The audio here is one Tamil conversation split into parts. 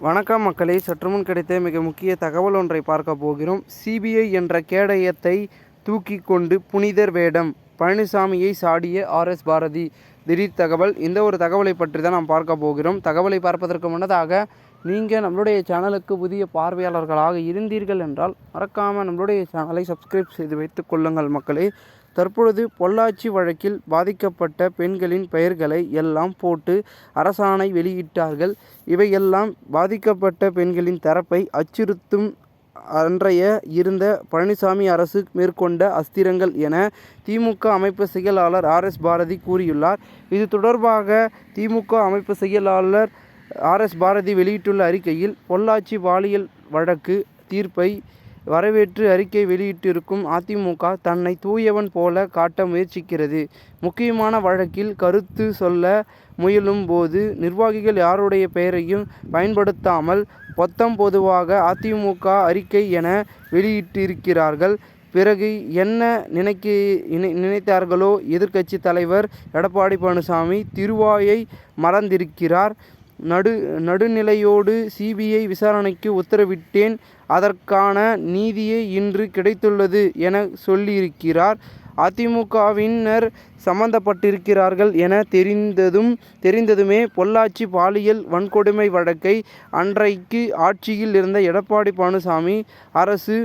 வணக்கம் மக்களே, சற்றுமுன் கிடைத்த மிக முக்கிய தகவல் ஒன்றை பார்க்க போகிறோம். சிபிஐ என்ற கேடயத்தை தூக்கி கொண்டு புனிதர் வேடம் பழனிசாமியை சாடிய ஆர்எஸ் பாரதி. திடீர் தகவல். இந்த ஒரு தகவலை பற்றி தான் நாம் பார்க்க போகிறோம். தகவலை பார்ப்பதற்கு முன்னதாக நீங்கள் நம்மளுடைய சேனலுக்கு புதிய பார்வையாளர்களாக இருந்தீர்கள் என்றால் மறக்காமல் நம்மளுடைய சேனலை சப்ஸ்கிரைப் செய்து வைத்துக் கொள்ளுங்கள் மக்களே. தற்பொழுது பொள்ளாச்சி வழக்கில் பாதிக்கப்பட்ட பெண்களின் பெயர்களை எல்லாம் போட்டு அரசாணை வெளியிட்டார்கள். இவையெல்லாம் பாதிக்கப்பட்ட பெண்களின் தரப்பை அச்சுறுத்தும் அன்றைய இருந்த பழனிசாமி அரசு மேற்கொண்ட அஸ்திரங்கள் என திமுக அமைப்பு செயலாளர் ஆர்எஸ் பாரதி கூறியுள்ளார். இது தொடர்பாக திமுக அமைப்பு செயலாளர் ஆர்எஸ் பாரதி வெளியிட்டுள்ள அறிக்கையில், பொள்ளாச்சி பாலியல் வழக்கு தீர்ப்பை வரவேற்று அறிக்கை வெளியிட்டிருக்கும் அதிமுக தன்னை தூயவன் போல காட்ட முயற்சிக்கிறது. முக்கியமான வழக்கில் கருத்து சொல்ல முயலும் போது நிர்வாகிகள் யாருடைய பெயரையும் பயன்படுத்தாமல் பொதுவாக அதிமுக அறிக்கை என வெளியிட்டிருக்கிறார்கள். பிறகு என்ன நினைத்தார்களோ எதிர்க்கட்சி தலைவர் எடப்பாடி பழனிசாமி திருவாயை மறந்திருக்கிறார். நடுநிலையோடு சிபிஐ விசாரணைக்கு உத்தரவிட்டேன், அதற்கான நீதியே இன்று கிடைத்துள்ளது என சொல்லியிருக்கிறார். அதிமுகவினர் சம்பந்தப்பட்டிருக்கிறார்கள் என தெரிந்ததுமே பொள்ளாச்சி பாலியல் வன்கொடுமை வழக்கை அன்றைக்கு ஆட்சியில் இருந்த எடப்பாடி பழனிசாமி அரசு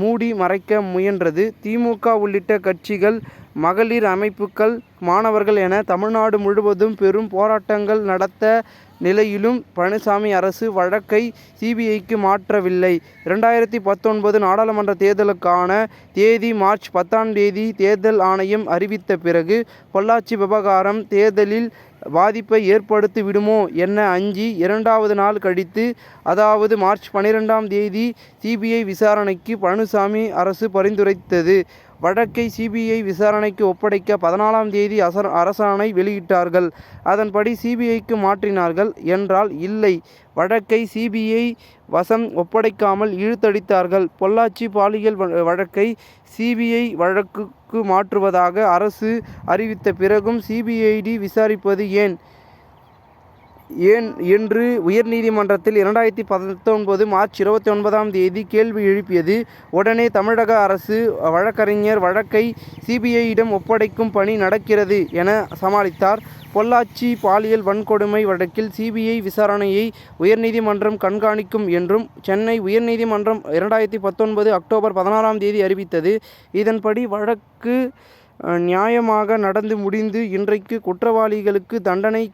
மூடி மறைக்க முயன்றது. திமுக உள்ளிட்ட கட்சிகள், மகளிர் அமைப்புகள், மாணவர்கள் என தமிழ்நாடு முழுவதும் பெரும் போராட்டங்கள் நடத்த நிலையிலும் பழனிசாமி அரசு வழக்கை சிபிஐக்கு மாற்றவில்லை. 2019 நாடாளுமன்ற தேர்தலுக்கான தேதி மார்ச் 10 தேர்தல் ஆணையம் அறிவித்த பிறகு பொள்ளாச்சி விவகாரம் தேர்தலில் பாதிப்பை ஏற்படுத்தி விடுமோ என அஞ்சி 2வது நாள் கழித்து, அதாவது மார்ச் 12 சிபிஐ விசாரணைக்கு பழனிசாமி அரசு பரிந்துரைத்தது. வழக்கை சிபிஐ விசாரணைக்கு ஒப்படைக்க 14 அரசாணை வெளியிட்டார்கள். அதன்படி சிபிஐக்கு மாற்றினார்கள் என்றால் இல்லை, வழக்கை சிபிஐ வசம் ஒப்படைக்காமல் இழுத்தடித்தார்கள். பொள்ளாச்சி பாலியல் வழக்கை சிபிஐ வழக்குக்கு மாற்றுவதாக அரசு அறிவித்த பிறகும் சிபிஐடி விசாரிப்பது ஏன் என்று உயர்நீதிமன்றத்தில் 2019 மார்ச் 29 கேள்வி எழுப்பியது. உடனே தமிழக அரசு வழக்கறிஞர் வழக்கை சிபிஐயிடம் ஒப்படைக்கும் பணி நடக்கிறது என சமாளித்தார். பொள்ளாச்சி பாலியல் வன்கொடுமை வழக்கில் சிபிஐ விசாரணையை உயர்நீதிமன்றம் கண்காணிக்கும் என்றும் சென்னை உயர்நீதிமன்றம் 2019 அக்டோபர் 16 அறிவித்தது. இதன்படி வழக்கு நியாயமாக நடந்து முடிந்து இன்றைக்கு குற்றவாளிகளுக்கு தண்டனை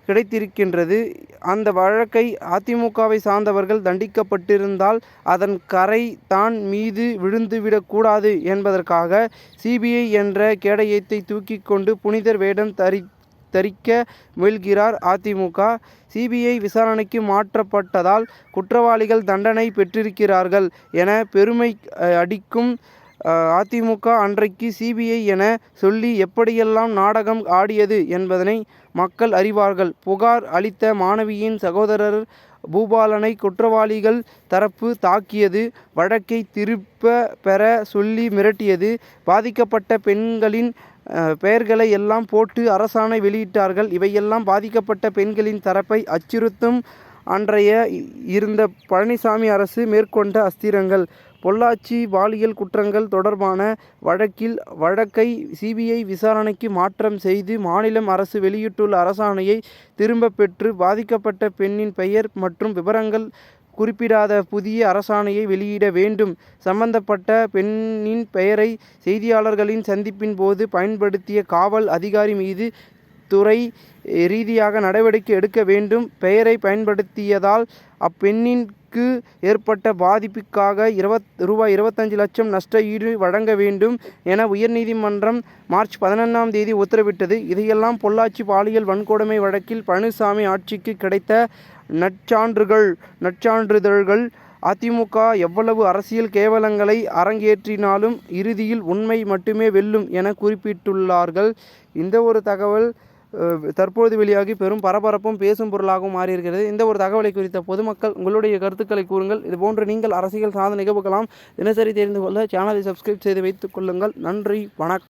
கிடைத்திருக்கின்றது. அந்த வழக்கை அதிமுகவை சார்ந்தவர்கள் தண்டிக்கப்பட்டிருந்தால் அதன் கரை தான் மீது விழுந்துவிடக்கூடாது என்பதற்காக சிபிஐ என்ற கேடயத்தை தூக்கி கொண்டு புனிதர் வேடம் தரிக்க முயல்கிறார் அதிமுக. சிபிஐ விசாரணைக்கு மாற்றப்பட்டதால் குற்றவாளிகள் தண்டனை பெற்றிருக்கிறார்கள் என பெருமை அடிக்கும் அதிமுக அன்றைக்கு சிபிஐ என சொல்லி எப்படியெல்லாம் நாடகம் ஆடியது என்பதனை மக்கள் அறிவார்கள். புகார் அளித்த மாணவியின் சகோதரர் பூபாலனை குற்றவாளிகள் தரப்பு தாக்கியது. வழக்கை திருப்ப பெற சொல்லி மிரட்டியது. பாதிக்கப்பட்ட பெண்களின் பெயர்களை எல்லாம் போட்டு அரசாணை வெளியிட்டார்கள். இவையெல்லாம் பாதிக்கப்பட்ட பெண்களின் தரப்பை அச்சுறுத்தும் அன்றைய இருந்த பழனிசாமி அரசு மேற்கொண்ட அஸ்திரங்கள். பொள்ளாச்சி பாலியல் குற்றங்கள் தொடர்பான வழக்கை சிபிஐ விசாரணைக்கு மாற்றம் செய்து மாநில அரசு வெளியிட்டுள்ள அரசாணையை திரும்ப பெற்று பாதிக்கப்பட்ட பெண்ணின் பெயர் மற்றும் விவரங்கள் குறிப்பிடாத புதிய அரசாணையை வெளியிட வேண்டும். சம்பந்தப்பட்ட பெண்ணின் பெயரை செய்தியாளர்களின் சந்திப்பின் போது பயன்படுத்திய காவல் அதிகாரி மீது துறை ரீதியாக நடவடிக்கை எடுக்க வேண்டும். பெயரை பயன்படுத்தியதால் அப்பெண்ணிற்கு ஏற்பட்ட பாதிப்புக்காக ரூபாய் 25 லட்சம் நஷ்ட ஈடு வழங்க வேண்டும் என உயர்நீதிமன்றம் மார்ச் 11 உத்தரவிட்டது. இதையெல்லாம் பொள்ளாச்சி பாலியல் வன்கொடுமை வழக்கில் பழனிசாமி ஆட்சிக்கு கிடைத்த நற்சான்றிதழ்கள். அதிமுக எவ்வளவு அரசியல் கேவலங்களை அரங்கேற்றினாலும் இறுதியில் உண்மை மட்டுமே வெல்லும் என குறிப்பிட்டுள்ளார்கள். இந்த ஒரு தகவல் தற்போது வெளியாகி பெரும் பரபரப்பும் பேசும் பொருளாகவும் மாறியிருக்கிறது. இந்த ஒரு தகவலை குறித்த பொதுமக்கள் உங்களுடைய கருத்துக்களை கூறுங்கள். இதுபோன்று நீங்கள் அரசியல் சார்ந்த நிகழ்வுகளாம் தினசரி தெரிந்து கொள்ள சேனலை சப்ஸ்கிரைப் செய்து வைத்துக் கொள்ளுங்கள். நன்றி, வணக்கம்.